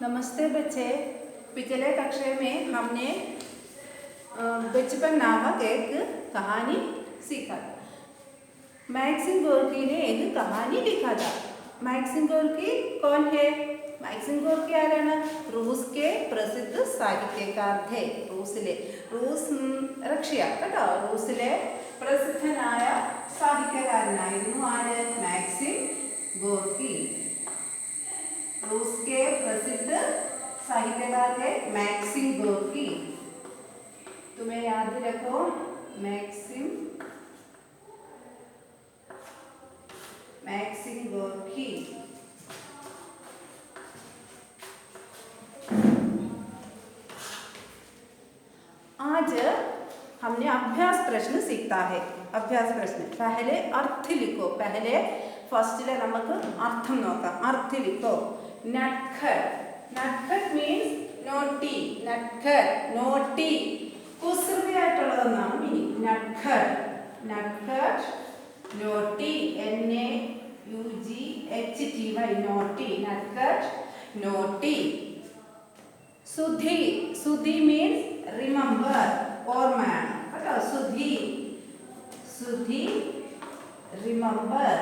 नमस्ते बच्चे। पिछले कक्षा में हमने बचपन नामक एक कहानी सीखा। मैक्सिम गोर्की ने एक कहानी लिखा था। मैक्सिम गोर्की कौन है? मैक्सिम गोर्की ആരാണ്? रूस के प्रसिद्ध സാഹിത്യകാർ थे। रूस റഷ്യ കേട്ടോ, റൂസിലെ പ്രസിദ്ധനായ സാഹിത്യകാരനായിരുന്നു ആര്? Maxim Gorky. रूस के प्रसिद्ध साहित्यकार थे मैक्सिम गोर्की। तुम्हें याद रखो मैक्सिम गोर्की। आज हमने अभ्यास प्रश्न सीखता है। अभ्यास प्रश्न पहले अर्थ लिखो। पहले ഫസ്റ്റിലെ നമുക്ക് അർത്ഥം നോക്കാം. അർത്ഥം ലിഖോ. നട്ഖട്ട്. നട്ഖട്ട് മീൻസ് നോട്ടി. നട്ഖട്ട് നോട്ടി കുസൃതിയായിട്ടുള്ളതെന്നാണ് മീനിങ്. നട്ഖട്ട് നട്ഖട്ട് നോട്ടി NAUGHTY നോട്ടി. നട്ഖട്ട് നോട്ടി. സുധി. സുധി മീൻസ് റിമെമ്പർ, ഓർമ്മയാണ് കേട്ടോ. സുധി സുധി remember.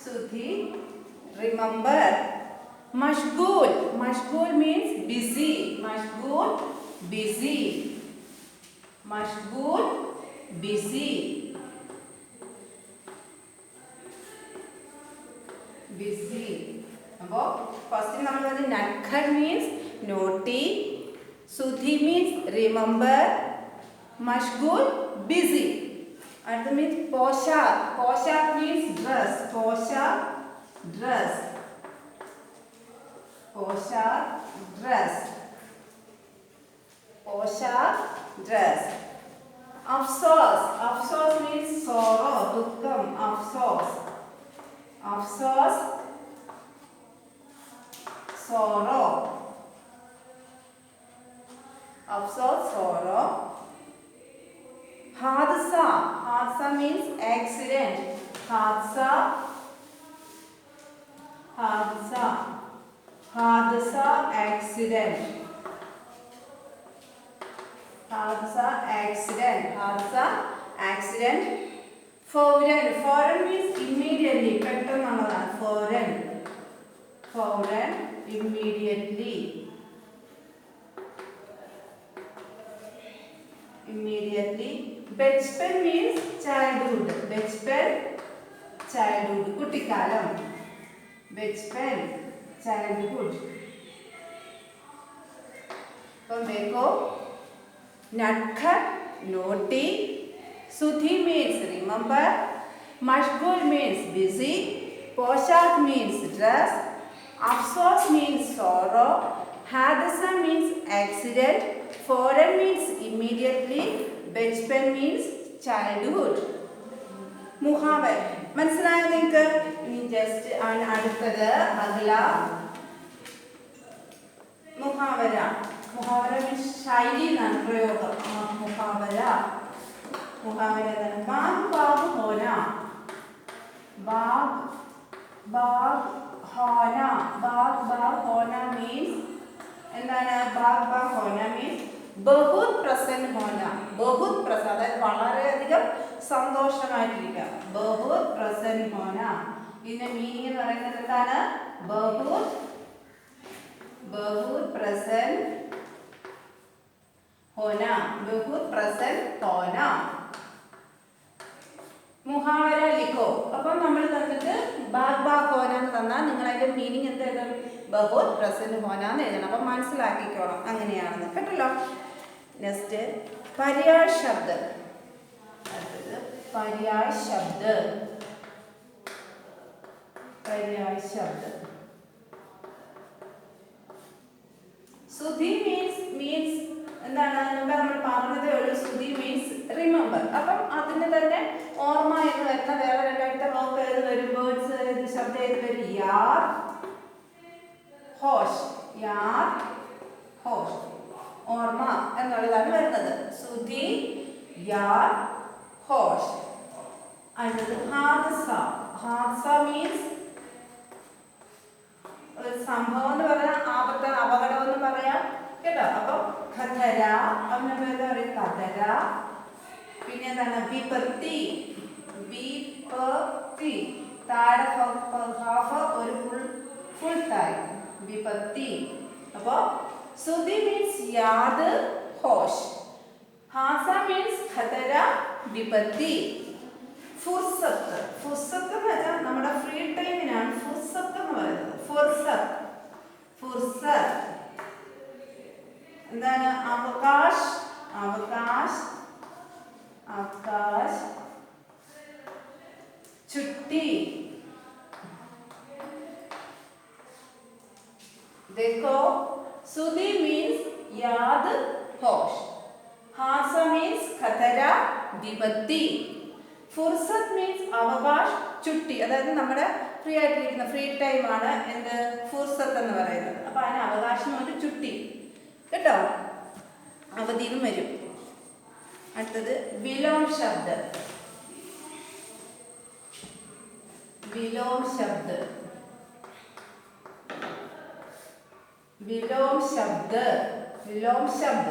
Sudhi remember. Mashgul. Mashgul means busy. Mashgul busy. Mashgul busy. Busy. അപ്പോൾ ഫസ്റ്റ് നമ്മൾ പറഞ്ഞ നട്ഖട്ട് മീൻസ് നോട്ടി, സുധി മീൻസ് റിമെമ്പർ, മഷ്ഗൂൽ ബിസി. അടുത്ത മീൻസ് പോഷാക്. പോഷാക് മീൻസ് ഡ്രസ്. പോഷാക് ഡ്രസ്. പോഷാക് ഡ്രസ്. പോഷാക് ഡ്രസ്. അഫ്സോസ്. അഫ്സോസ് മീൻസ് സോറോ, ദുഃഖം. അഫ്സോസ്. അഫ്സോസ് സോറോ. അഫ്സോസ് സോറോ. हादसा. हादसा means accident. हादसा. हादसा. हादसा accident. हादसा accident. हादसा accident. फौरन. फौरन means immediately. പെട്ടെന്നുള്ളതാണ് फौरन. फौरन immediately. Immediately. Bachpan means childhood. Bachpan childhood, കുട്ടിക്കാലം. Bachpan childhood. അപ്പം देखो नटखट naughty, Sudhi means remember, Mashgul means busy, Poshak means dress, Afsos means sorrow, Hadasa means accident, Foreign means immediately, Bachpan means childhood. മുഹാവര മനസ്സിലായോ നിങ്ങൾക്ക്? ഇനി just അടുത്തത് അഗ്ല മുഹാവര. മുഹാവര means ശൈലി എന്നാണ് പ്രയോഗം. മുഹാവര. മുഹാവര എന്താണ്? ബാഗ് ബാഗ് ഹോന. ബാഗ് ബാഗ് ഹോന. ബാഗ് ബാഗ് ഹോന മീൻസ് എന്താണ്? ബാഗ് ബാഗ് ഹോന മീൻസ് ബഹുത് പ്രസന്ന ഹോന. ബഹുത് പ്രസന്ന, അതായത് വളരെയധികം സന്തോഷമായിട്ടിരിക്കുക. ബഹുത് പ്രസന്ന ഹോന. ഇതിന്റെ മീനിങ് എന്ന് പറയുന്നത് എന്താണ്? ബഹുത് ബഹുത് പ്രസന്ന ഹോന. ബഹുത് പ്രസന്ന ഹോന. മുഹാവര ലിഖോ. അപ്പം നമ്മൾ തന്നിട്ട് ബാഗ് ബാഗ് ഹോന എന്ന് തന്നാൽ നിങ്ങൾ അതിന്റെ മീനിങ് എന്ത് എഴുതണം? ബഹുത് പ്രസന്ന ഹോന എന്ന് എഴുതണം. അപ്പം മനസ്സിലാക്കിക്കോണം അങ്ങനെയാണെന്ന് കേട്ടല്ലോ. നെക്സ്റ്റ് പര്യായ ശബ്ദ. അടുത്തത് പര്യായ ശബ്ദ. പര്യായ ശബ്ദ. സുധി മീൻസ് എന്താണ്? നമ്മൾ പറഞ്ഞതേ ഉള്ളൂ. Sudhi means remember. അപ്പം അതിന് തന്നെ ഓർമ്മ എന്ന് വരുന്ന വേറെ രണ്ടാമത്തെ വാക്ക് ഏത് വരും? വേർഡ്സ് ഏത് ശബ്ദം ഏത് വരും? യാർ ഹോഷ്. യാർ ഹോഷ്. ഓർമ്മ എന്നുള്ളതാണ് വരുന്നത്. സുധി യാർ ഹോഷ്. അടുത്തത് ഹാദസ. ഹാദസ മീൻസ് സംഭവം എന്ന് പറഞ്ഞാൽ ആപത്ത്, അപകടം എന്ന് പറയാം കേട്ടോ. അപ്പൊ ഖതര അവനെന്താ പറയുക, ഖതര. പിന്നെ എന്താണ് വിപത്തി, വിപത്തി താഴെ ഹാഫ് ഒരു ഫുൾ താഴ് വിപത്തി. അപ്പോ സുധി മീൻസ് യാദ് ഹോഷ്, ഹാസ മീൻസ് ഖതര വിപത്തി. ഫുർസത്ത്, ഫുർസത്ത് എന്ന് വെച്ചാൽ നമ്മുടെ ഫ്രീ ടൈമിനാണ് ഫുർസത്ത് എന്ന് പറയുന്നത്. ഫുർസത്ത്, ഫുർസത്ത് എന്താണ് അവകാശ്, അവകാശ്, അവകാശ്. छुट्टी, देखो सुधी मीन्स याद होश, हासा मीन्स खतरा विपत्ति, ഫുർസത്ത് മീൻസ് അവകാശ്, ചുട്ടി അതായത് നമ്മുടെ ഫ്രീ ആയിട്ടിരിക്കുന്ന ഫ്രീ ടൈം ആണ് എന്ത് ഫുർസത്ത് എന്ന് പറയുന്നത്. അപ്പൊ അതിന് അവകാശം ഒരു ചുട്ടി കേട്ടോ, അവധിയിലും വരും. അടുത്തത് വിലോം ശബ്ദ, विलोम शब्द, विलोम शब्द, विलोम शब्द.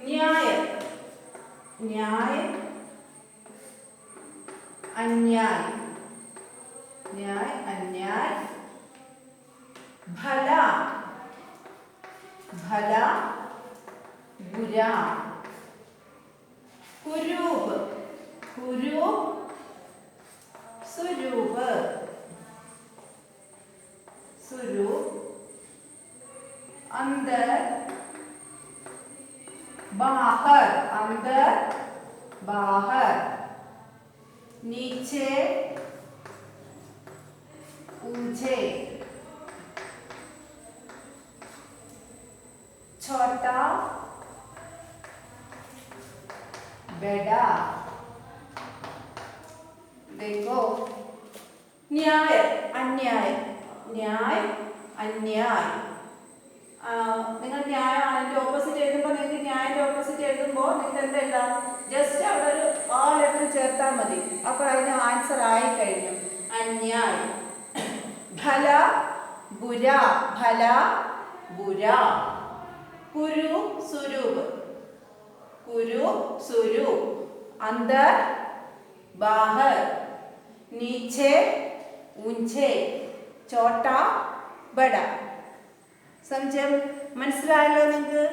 न्याय, न्याय, अन्याय, न्याय अन्याय. भला, भला बुरा. कुरूप, कुरूप स्वरूप, स्वरूप. अंदर बाहर, अंदर बाहर. नीचे ऊंचे. छोटा बड़ा. देखो न्याय अन्याय, न्याय अन्याय. നിങ്ങൾ ന്യായം അതിന്റെ ഓപ്പോസിറ്റ് എഴുതുമ്പോൾ നിങ്ങൾക്ക് ന്യായന്റെ ഓപ്പോസിറ്റ് എഴുതുമ്പോൾ നിങ്ങൾക്ക് എന്താ എഴുതാം, ജസ്റ്റ് അവിടെ ഒരു ആ ലെറ്റർ ചേർത്താൽ മതി, അപ്പോൾ അതിന് ആൻസർ ആയി കഴിഞ്ഞു. അന്യായ്. ഭല ബുര, ഭല ബുര. കുരു സ്വരൂപ്, കുരു സ്വരൂപ്. അന്തർ बाहर. नीचे ऊंचे. छोटा बड़ा. समझे, മനസ്സിലായല്ലോ നിങ്ങൾക്ക്?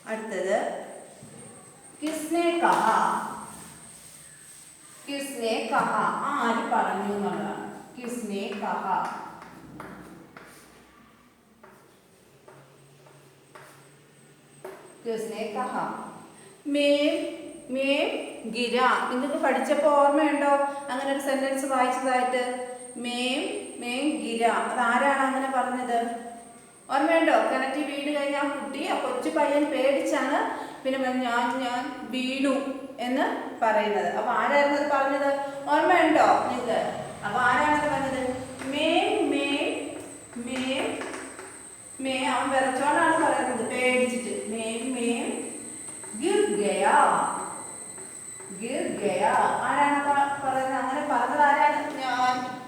അടുത്തത് കിസ്നെ കഹ, കിസ്നെ കഹ ആര് പറഞ്ഞു എന്നുള്ളതാണ്. കിസ്നെ കഹ, കിസ്നെ കഹ. മേം, മേം ഗിര. നിങ്ങൾക്ക് പഠിച്ചപ്പോൾ ഓർമ്മയുണ്ടോ അങ്ങനെ ഒരു സെന്റൻസ് വായിച്ചതായിട്ട്? മേം, മേം ഗിര. അതാരാണ് അങ്ങനെ പറഞ്ഞത്? ഓർമ്മയുണ്ടോ? കിണറ്റി വീട് കഴിഞ്ഞ ആ കുട്ടി, ആ കൊച്ചു പയ്യൻ പേടിച്ചാണ് പിന്നെ ഞാൻ വീണു എന്ന് പറയുന്നത്. അപ്പൊ ആരായിരുന്നു അത് പറഞ്ഞത്? ഓർമ്മയുണ്ടോ നിങ്ങൾക്ക്? അപ്പൊ ആരാണത് പറഞ്ഞത്? മേം, മേം, മേം, മേ. അവൻ വിറച്ചോണ്ടാണ് പറയുന്നത്, പേടിച്ചിട്ട്. മേം, മേം ഗിർ ഗയാ, ഗിർ ഗയാ. ആരാണ് പറയുന്നത്? അങ്ങനെ പറഞ്ഞത് ആരാണ്?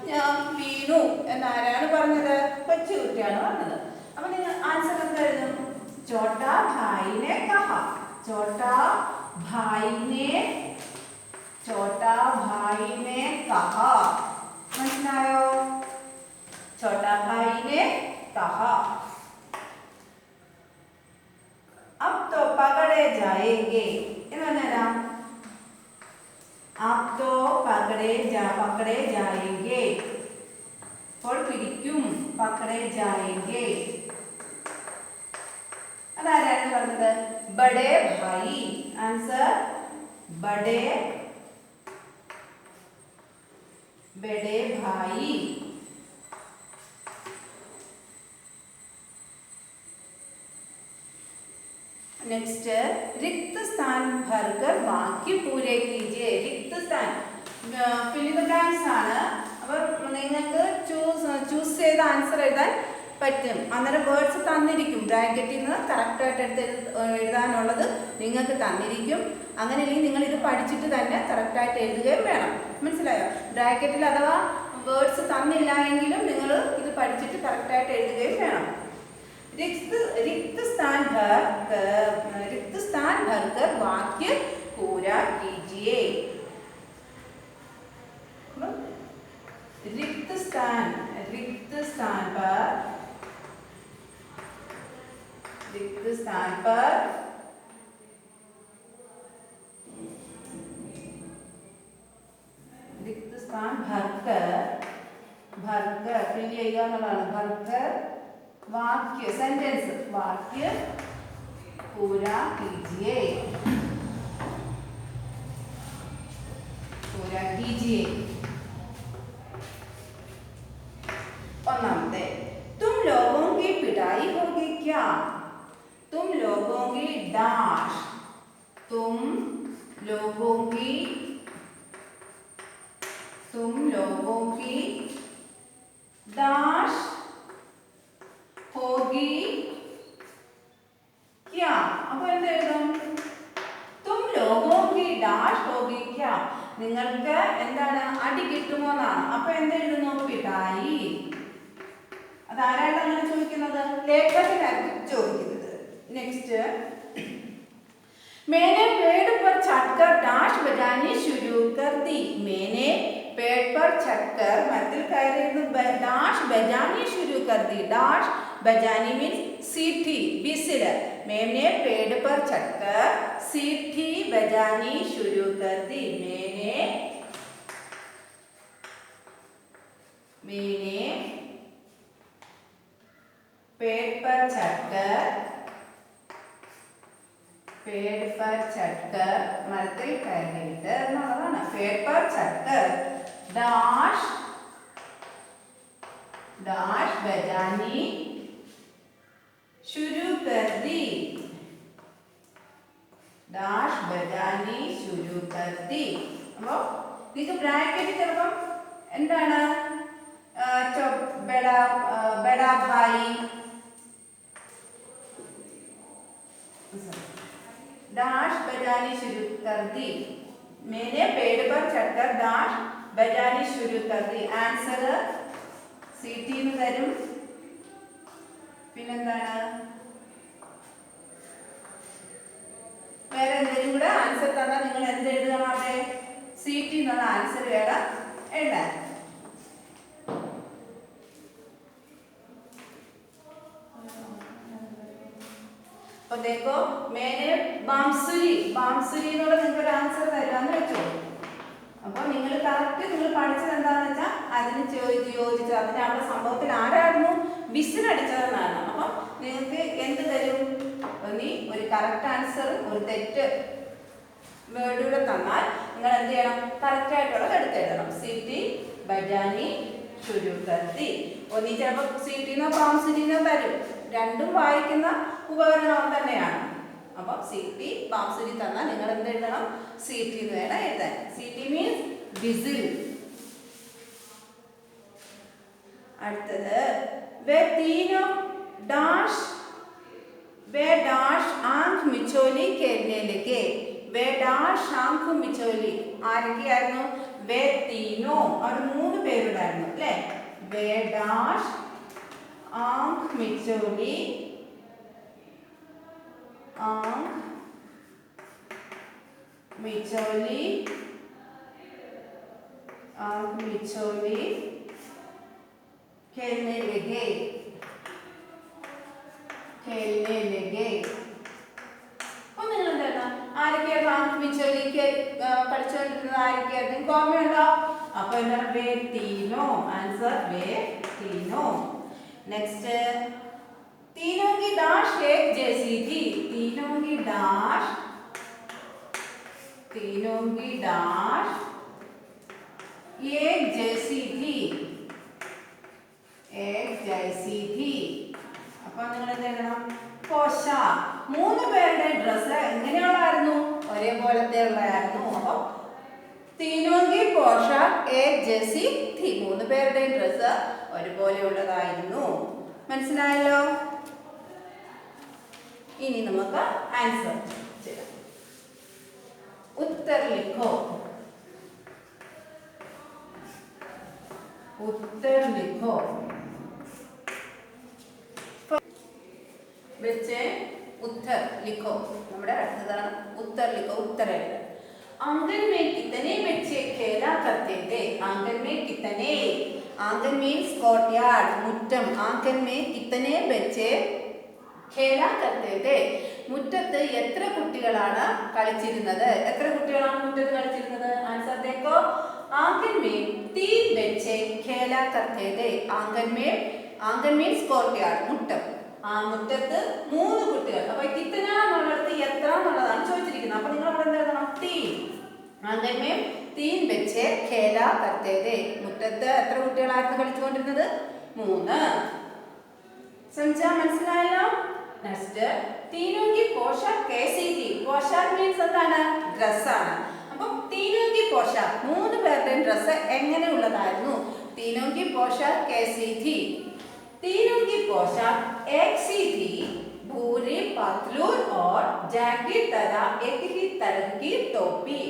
ഞാൻ വീണു എന്നാരാണ് പറഞ്ഞത്? കൊച്ചു കുട്ടിയാണ് പറഞ്ഞത്. അപ്പൊ നിങ്ങൾ ആൻസർ എന്തായിരുന്നു? ചോട്ടാ ഭായിനെ കഹ, ചോട്ടാ ഭായിനെ, ചോട്ടാ ഭായിനെ കഹ. മനസ്സിലായോ? ചോട്ടാ ഭായിനെ കഹ. अब तो पकड़े जाएंगे എന്ന് പറഞ്ഞാ अब तो पकड़े जाएंगे. അപ്പോൾ പിടിക്കും, പക്കടേ ജായേംഗെ. അതാരാണ് പറഞ്ഞത്? ബഡേ ഭായി. ആൻസർ ബഡേ, ബഡേ ഭായി. नेक्स्ट रिक्त स्थान भरकर वाक्य पूरे कीजिए. रिक्त स्थान fill in the blanks ആണ്. അപ്പോൾ നിങ്ങൾക്ക് ചൂസ് ചെയ്ത ആൻസർ എഴുതാൻ പറ്റും. അന്നേരം വേർഡ്സ് തന്നിരിക്കും, ബ്രാക്കറ്റിൽ നിന്ന് കറക്റ്റായിട്ട് എടുത്ത് എഴുതാനുള്ളത് നിങ്ങൾക്ക് തന്നിരിക്കും. അങ്ങനെയെങ്കിൽ നിങ്ങൾ ഇത് പഠിച്ചിട്ട് തന്നെ കറക്റ്റായിട്ട് എഴുതുകയും വേണം. മനസ്സിലായോ? ബ്രാക്കറ്റിൽ അഥവാ വേർഡ്സ് തന്നില്ല എങ്കിലും നിങ്ങൾ ഇത് പഠിച്ചിട്ട് കറക്റ്റായിട്ട് എഴുതുകയും വേണം. रिक्त स्थान भरकर वाक्य पूरा कीजिए. रिक्त स्थान पर रिक्त स्थान भरकर फिल ചെയ്യുക എന്നുള്ളതാണ്. भरकर वाक्य सेंटेंस वाक्य पूरा कीजिए. ഒന്നാമത്തെ तुम लोगों की पिटाई होगी क्या. तुम लोगों की दाश. तुम लोगों की दाश होगी क्या. അപ്പോൾ എന്ത് എഴുതും? तुम लोगों की dash होगी क्या. നിങ്ങൾക്ക് എന്താണ് അടി കിട്ടുമോ എന്നാണ്. അപ്പോൾ എന്ത് എഴുതുന്നു? പിടായി. അതാരാണ് അങ്ങനെ ചോദിക്കുന്നത്? ലേഖകനായിരിക്കും ചോദിക്കുന്നത്. നെക്സ്റ്റ് मैंने पेड़ पर चढ़कर डाश बजानी शुरू कर दी. मैंने पेड़ पर चढ़कर मरത്തിൽ കയറിയിരുന്നു डाश बजानी शुरू कर दी. डाश बजानी मीन्स सीटी बिसिल. मैंने पेड़ पर चढ़कर सीटी बजानी शुरू कर दी. मैंने पेड़ पर चढ़कर മരത്തിൽ കയറിയിട്ട് എന്നുള്ളതാണ്. पेड़ पर चढ़कर डाश बजानी शुरू कर दी. डाश बजानी शुरू कर दी. അപ്പോൾ നിങ്ങൾക്ക് ബ്രാക്കറ്റ് ചിലപ്പം എന്താണ് बड़ा भाई डाश बजानी शुरू कर दी. मैंने पेड़ पर चढ़कर डाश बजानी शुरू कर दी. आंसर सीटी എന്ന് തരും. പിന്നെന്താണ് വേറെ എന്തെങ്കിലും കൂടെ ആൻസർ തന്നാൽ നിങ്ങൾ എന്ത് എഴുതണം? അവിടെ सीटी എന്നുള്ള ആൻസർ വേണം എഴുതാൻ. അപ്പോൾ देखो मैंने बांसुरी എന്നുള്ള നിങ്ങൾക്ക് ഒരു ആൻസർ തരാന്ന് വെച്ചോ. അപ്പോൾ നിങ്ങൾ കറക്റ്റ് നിങ്ങൾ പഠിച്ചത് എന്താണെന്ന് വെച്ചാൽ അതിന് യോജിച്ചത് അതിന് അവിടെ സംഭവത്തിൽ ആരായിരുന്നു വിസിലടിച്ചതെന്നാണ്. അപ്പം നിങ്ങൾക്ക് എന്ത് തരും? നീ ഒരു കറക്റ്റ് ആൻസറും ഒരു തെറ്റ് വേർഡൂടെ തന്നാൽ നിങ്ങൾ എന്ത് ചെയ്യണം? കറക്റ്റായിട്ടുള്ളത് എടുത്തെഴുതണം. सीटी बजानी शुरू कर दी. ഒന്നീ ചിലപ്പോൾ सीटीനോ बांसुरीനോ തരും. രണ്ടും വായിക്കുന്ന ഉപകരണം തന്നെയാണ്. അപ്പം सीटी बांसुरी തന്നാൽ നിങ്ങൾ എന്ത് എഴുതണം? सीटी എന്ന് വേണം എഴുതാൻ. सीटी മീൻസ് വിസിൽ. അടുത്തത് वे तीनों डाश आंख मिचोली खेलने लगे. वे डाश आंख मिचोली ആരൊക്കെയായിരുന്നു? വേ തീനോ. അവിടെ 3 പേരുണ്ടായിരുന്നു അല്ലേ? വേ ഡാഷ് आंख मिचोली खेलने लगे. അപ്പോൾ നിങ്ങൾ എന്താണ് ആരൊക്കെയാണ് ആंख मिचोली കളിച്ചുകൊണ്ടിരുന്നത്? ആരൊക്കെയായിരുന്നു? ഓർമ്മയുണ്ടോ? അപ്പോൾ എന്താണ്? വേ തീനോ. ആൻസർ വേ തീനോ. नेक्स्ट तीनों की डाश एक जैसी थी. तीनों की डाश एक जैसी थी. അപ്പോൾ നിങ്ങൾ എന്ത് ചെയ്യണം? പോഷാക്ക്. 3 പേരുടെ ഡ്രസ്സ് എങ്ങനെയുള്ളായിരുന്നു? ഒരേപോലത്തെ ഉള്ളതായിരുന്നു. അപ്പോൾ तीनों की पोशाक एक जैसी थी. 3 പേരുടെയും ഡ്രസ്സ് ഒരുപോലെയുള്ളതായിരുന്നു. മനസ്സിലായല്ലോ? ഇനി നമുക്ക് ആൻസർ ചെയ്യാം. उत्तर लिखो. उत्तर लिखो। बच्चे उत्तर लिखो। നമ്മുടെ അടുത്തതാണ് उत्तर लिखो. उत्तर है। आंगन में कितने बच्चे खेला करते थे? आंगन में कितने? आंगन मीन्स कोर्टयार्ड, मुറ്റം. आंगन में कितने बच्चे खेला करते थे? മുറ്റത്ത് എത്ര കുട്ടികളാണ് കളിച്ചിരുന്നത്? എത്ര കുട്ടികളാണ് മുറ്റത്ത് കളിച്ചിരുന്നത്? ആൻസർ देखो. आंगन में 3 बच्चे खेला करते थे. आंगन मीन्स कोर्टयार्ड, മുറ്റം. ആ മുറ്റത്ത് 3 കുട്ടികൾ. അപ്പോൾ കിത്തന എന്നുള്ളത് എത്ര എന്നുള്ളതാണ് ചോദിച്ചിരിക്കുന്നത്. അപ്പോൾ നിങ്ങൾ അവിടെ എന്താ എഴുതണം? 3. आंगन में 3 बच्चे खेला करते थे. മുറ്റത്ത് എത്ര കുട്ടികളായിരുന്നു കളിച്ചുകൊണ്ടിരുന്നത്? 3. समझा? മനസ്സിലായല്ലോ? നെക്സ്റ്റ്, तीनों की पोशाक कैसी थी? पोशाक मीൻസ് എന്താണ്? ഡ്രസ് ആണ്. അപ്പോൾ तीनों की पोशाक 3 പേരുടെയും ഡ്രസ് എങ്ങനെയുള്ളതായിരുന്നു? तीनों की पोशाक कैसी थी? तीनों की पोशाक एक सी थी. भूरी पतलून और जैकेट तथा एक ही तरह की टोपी.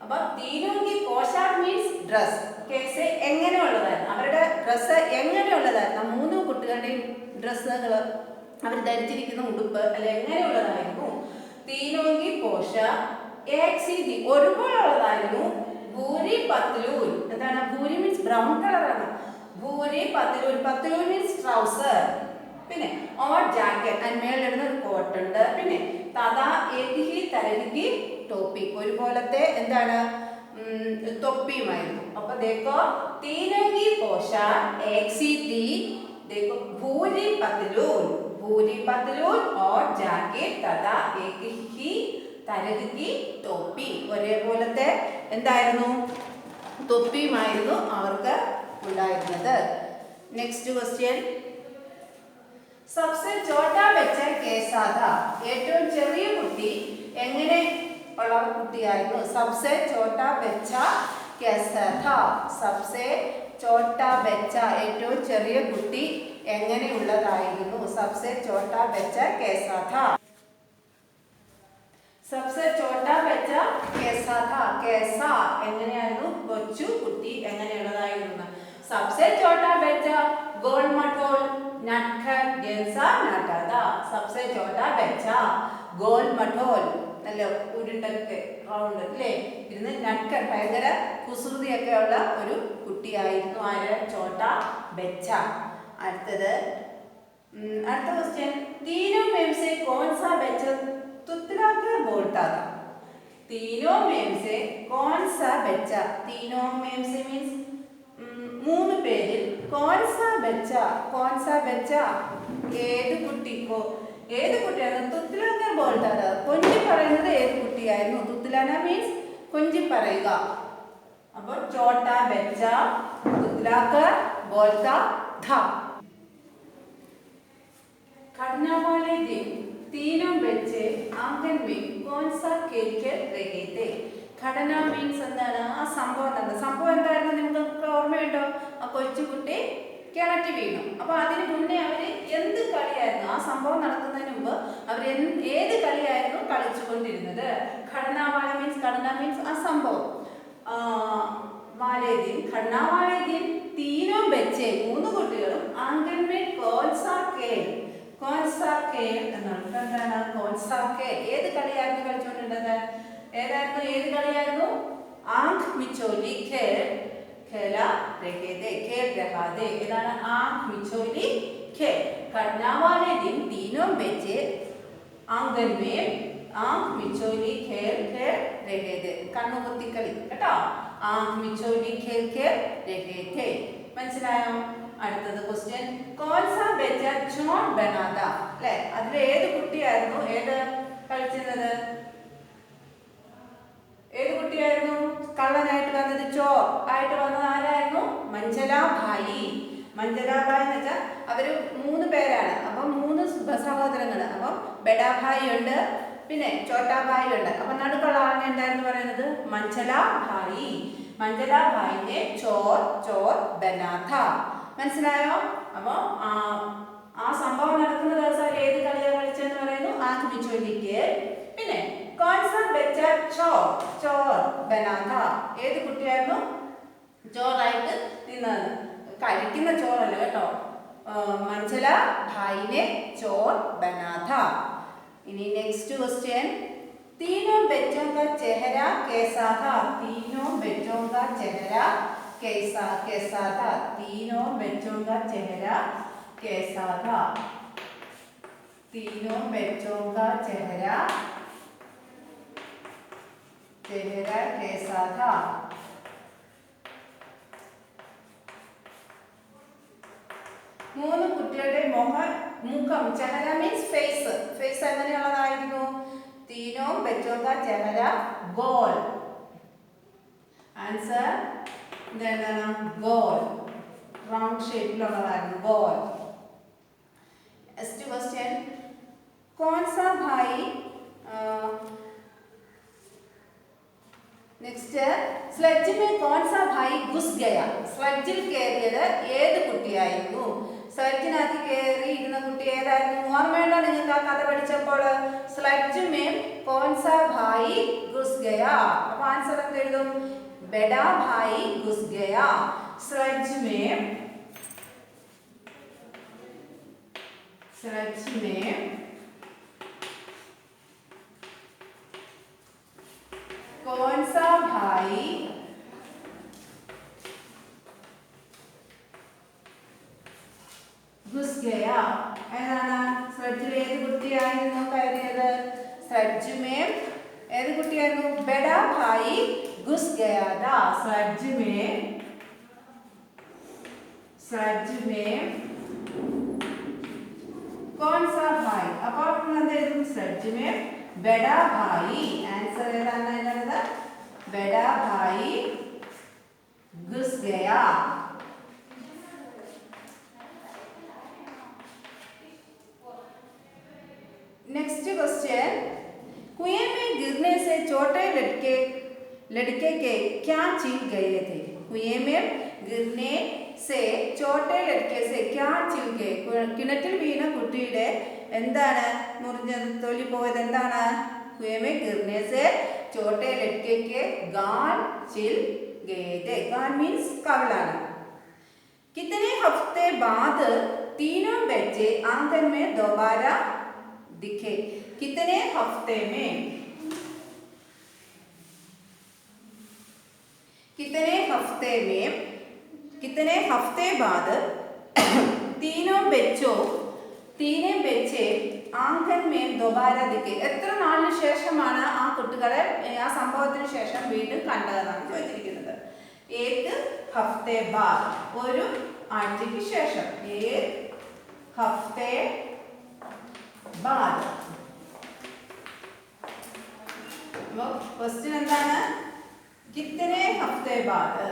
അപ്പോൾ तीनों की पोशाक मीൻസ് ഡ്രസ്. कैसे എങ്ങനെയുള്ളതായിരുന്നു? അവരുടെ ഡ്രസ് എങ്ങനെയുള്ളതായിരുന്നു? 3 കുട്ടികളുടെയും ഡ്രസ്സുകൾ അവർ ധരിച്ചിരിക്കുന്ന ഉടുപ്പ് അല്ലെ എങ്ങനെയുള്ളതായിരുന്നു? तीनों की पोशाक एक सी थी. ഒരുപോലുള്ളതായിരുന്നു. ഭൂരി പത്ലൂൻ എന്താണ്? ഭൂരി മീൻസ് ബ്രൗൺ കളറാണ്. ഭൂരി പത്ലൂൻ, പത്ലൂൻ മീൻസ് ട്രൗസർ. പിന്നെ ഓർ ജാക്കറ്റ്, അതിന് മേളിലിടുന്ന ഒരു കോട്ട് ഉണ്ട്. പിന്നെ തഥാ ഏക് ഹി തരഹ് കി ടോപ്പി, ഒരുപോലത്തെ എന്താണ് തൊപ്പിയുമായിരുന്നു. അപ്പൊ देखो तीनों की पोशाक एक सी थी. देखो भूरी पतलून और जैकेट तथा एक ही तरह की टोपी, ഒരേപോലത്തെ എന്തായിരുന്നു? തൊപ്പിയുമായിരുന്നു അവർക്ക് ഉണ്ടായിരുന്നത്. നെക്സ്റ്റ് ക്വസ്റ്റ്യൻ, सबसे छोटा बच्चा कैसा था? ഏറ്റവും ചെറിയ കുട്ടി എങ്ങനെ ഉള്ള കുട്ടിയായിരുന്നു? सबसे छोटा बच्चा कैसा था? सबसे छोटा बच्चा ഏറ്റവും ചെറിയ കുട്ടി എങ്ങനെയുള്ളതായിരുന്നു? सबसे छोटा बच्चा कैसा था? सबसे छोटा बच्चा कैसा था? कैसा എങ്ങനെയായിരുന്നു? കൊച്ചു കുട്ടി എങ്ങനെയുള്ളതായിരുന്നു? सबसे छोटा बच्चा गोल मटोल नटखट जैसा नटा था. सबसे छोटा बच्चा गोल मटोल നല്ല ഉരുണ്ടൊക്കെ റൗണ്ട് അല്ലേ ഇരുന്ന് നട്ട്കട്ട് ഭയങ്കര കുസൃതിയൊക്കെ ഉള്ള ഒരു കുട്ടിയായിരുന്നു ആര്? ചോട്ട ബച്ച. അടുത്ത ക്വസ്റ്റ്യൻ, तीनों में से कौन सा बच्चा तुतला कर बोलता था? तीनों में से कौन सा बच्चा? तीनों में से मीन्स 3 പേരിൽ कौन सा बच्चा ഏത് കുട്ടിയായിരുന്നു? തുത്തലാക്കർ ബോൾട്ടാ था. കൊഞ്ചി പറയുന്നത് ഏത് കുട്ടിയായിരുന്നു? തുത്തലാന മീൻസ് കൊഞ്ചി പറയുക. അപ്പോൾ ചോട്ട ബച്ച തുത്തലാക്കർ ബോൾട്ടാ था. घटना वाले दिन तीनों बच्चे आंगन में कौन सा खेल खेल रहे थे? ഘടന മീൻസ് എന്താണ്? ആ സംഭവം എന്തായിരുന്നു? നിങ്ങൾക്ക് ഓർമ്മയുണ്ടോ? ആ കൊച്ചുകുട്ടി കിണറ്റി വീണു. അപ്പൊ അതിന് മുന്നേ അവര് എന്ത് കളിയായിരുന്നു? ആ സംഭവം നടക്കുന്നതിന് മുമ്പ് അവർ ഏത് കളിയായിരുന്നു കളിച്ചുകൊണ്ടിരുന്നത്? ഘടന മീൻസ് ആ സംഭവം. ഘടന വാലേ ദിൻ തീനോ ബच्चे 3 കുട്ടികളും ആംഗൻ മേ കോൺസാ ഖേൽ എന്താണ്? കോൺസാ ഖേൽ ഏത് കളിയായിരുന്നു കളിച്ചുകൊണ്ടിരുന്നത്? ഏത് കളിയായിരുന്നു? ആംഖ് മിച്ചോലി ഖേൽ खेला रहे थे. इधर आँख मिचोली खेल. घटना वाले दिन तीनों बच्चे आंगन में आँख मिचोली खेल रहे थे. कണ്ണു കുത്തിക്കളി കേട്ടോ. आँख मिचोली खेल रहे थे. മനസ്സിലായോ? അടുത്തത് ക്വസ്റ്റ്യൻ, कौन सा बच्चा चोर बना था? അല്ലേ അതിൽ ഏത് കുട്ടിയായിരുന്നു കളിച്ചിരുന്നത്? ഏത് കുട്ടിയായിരുന്നു കള്ളനായിട്ട് വന്നത്? ചോർ ആയിട്ട് വന്നത് ആരായിരുന്നു? മഞ്ജലാഭായി. മഞ്ജലാഭായി എന്ന് വെച്ചാൽ അവര് 3 പേരാണ്. അപ്പം 3 സഹോദരങ്ങൾ. അപ്പം ബഡാഭായി ഉണ്ട്, പിന്നെ ചോട്ടാഭായി ഉണ്ട്. അപ്പൊ നടുക്കുള്ള ആളിനെ എന്തായിരുന്നു പറയുന്നത്? മഞ്ജലാഭായി. മഞ്ജലാഭായിന്റെ ചോർ ബനാഥ. മനസ്സിലായോ? അപ്പൊ ആ സംഭവം നടക്കുന്ന ദിവസം ഏത് കളിയാ കളിച്ചെന്ന് പറയുന്നു? ആँख मिचोली खेल. പിന്നെ कौन सा बच्चा चोर बना था? ഏത് കുട്ടിയായിരുന്നു ചോറായിട്ട് തിന്നത് കഴിക്കുന്ന ചോറല്ല കേട്ടോ. मंझला भाई ने चोर बना था. इनी नेक्स्ट क्वेश्चन, तीनों बच्चों का चेहरा कैसा था? तीनों बच्चों का चेहरा कैसा था? तीनों बच्चों का चेहरा कैसा था? तीनों बच्चों का चेहरा कैसा था? മൂന്ന് കുട്ടികളുടെ മുഖം ചെഹര മീൻസ് ഫേസ് എങ്ങനെയുള്ളതായിരുന്നു? തീനോ ബച്ചോं का चेहरा गोल. ആൻസർ എന്താണ്? ഗോൾ, റൗണ്ട് ഷേപ്പിലുള്ളതായിരുന്നു ഗോൾ. നെക്സ്റ്റ് ക്വസ്റ്റ്യൻ, कौन सा भाई നെക്സ്റ്റ് സ്ലെഡ്ജ് में कौन सा भाई घुस गया? സ്ലെഡ്ജിൽ കയറിയത് ഏത് കുട്ടിയായിരുന്നു? സ്ലെഡ്ജിനകത്ത് കയറി ഇരുന്ന കുട്ടി ഏതായിരുന്നു? ഓർമ്മയുണ്ടോ നിങ്ങൾക്ക് ആ കഥ പഠിച്ചപ്പോൾ? സ്ലെഡ്ജ് में कौन सा भाई घुस गया. അപ്പോൾ ആൻസർ എന്ത് എഴുതും? बड़ा भाई घुस गया. स्लेड്ജ് में कौन सा भाई घुस गया. ഏതാണ്? സ്ലെഡ്ജിൽ ഏത് കുട്ടിയായിരുന്നു കയറിയത്? സ്ലെഡ്ജ് में ഏത് കുട്ടിയായിരുന്നു? बड़ा भाई घुस गया था. स्लेड്ജ് में कौन सा भाई. അപ്പോൾ നമ്മൾ എന്ത് സ്ലെഡ്ജ് में बड़ा भाई. आंसर ഏതാണ്? बड़ा भाई घुस गया. नेक्स्ट क्वेश्चन, कुएं में गिरने से छोटे लड़के के क्या छीन गए थे? कुएं में गिरने से छोटे लड़के से क्या छीन गए? കിണറ്റിൽ വീണ കുട്ടിയുടെ എന്താണ് മുറിഞ്ഞത്? തൊലി പോയത് എന്താണ്? कुएं में गिरने से छोटे लड़के के गाल छिल गए थे. गाल मीन्स कवलाना. कितने हफ्ते बाद तीनों बच्चे आंगन में दोबारा दिखे? कितने हफ्ते बाद तीनों बच्चे ആംഗൻ में दोबारा दिखे. എത്ര നാളിന് ശേഷമാണ് ആ കുട്ടികളെ ആ സംഭവത്തിന് ശേഷം വീണ്ടും കണ്ടതെന്നാണ് ചോദിച്ചിരിക്കുന്നത്. ഏക് ഹഫ്തെ ബാദ്, ഒരു ആഴ്ചയ്ക്ക് ശേഷം. ഏക് ഹഫ്തെ ബാദ്. അപ്പോൾ ക്വസ്റ്റ്യൻ എന്താണ്? കിത്തനെ ഹഫ്തെ ബാദ്.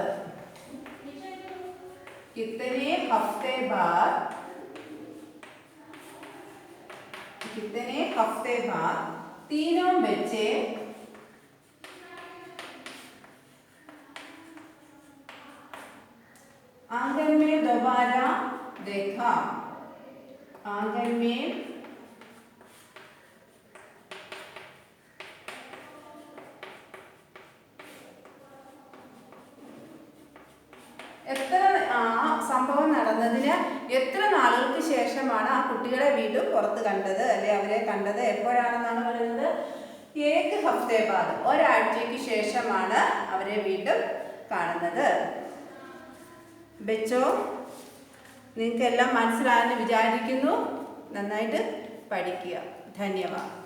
कितने हफ्ते बाद तीनों बच्चे आंगन में दोबारा देखा. आंगन में എത്ര സംഭവം നടന്നതിന് എത്ര നാളുകൾക്ക് ശേഷമാണ് ആ കുട്ടികളെ വീണ്ടും പുറത്ത് കണ്ടത്, അല്ലെ അവരെ കണ്ടത്? എപ്പോഴാണെന്നാണ് പറയുന്നത്? ഏക് ഹഫ്തെ ബാദ്, ഒരാഴ്ചയ്ക്ക് ശേഷമാണ് അവരെ വീണ്ടും കാണുന്നത്. ബച്ചോ, നിങ്ങൾക്ക് എല്ലാം മനസ്സിലായെന്ന് വിചാരിക്കുന്നു. നന്നായിട്ട് പഠിക്കുക. ധന്യവാദം.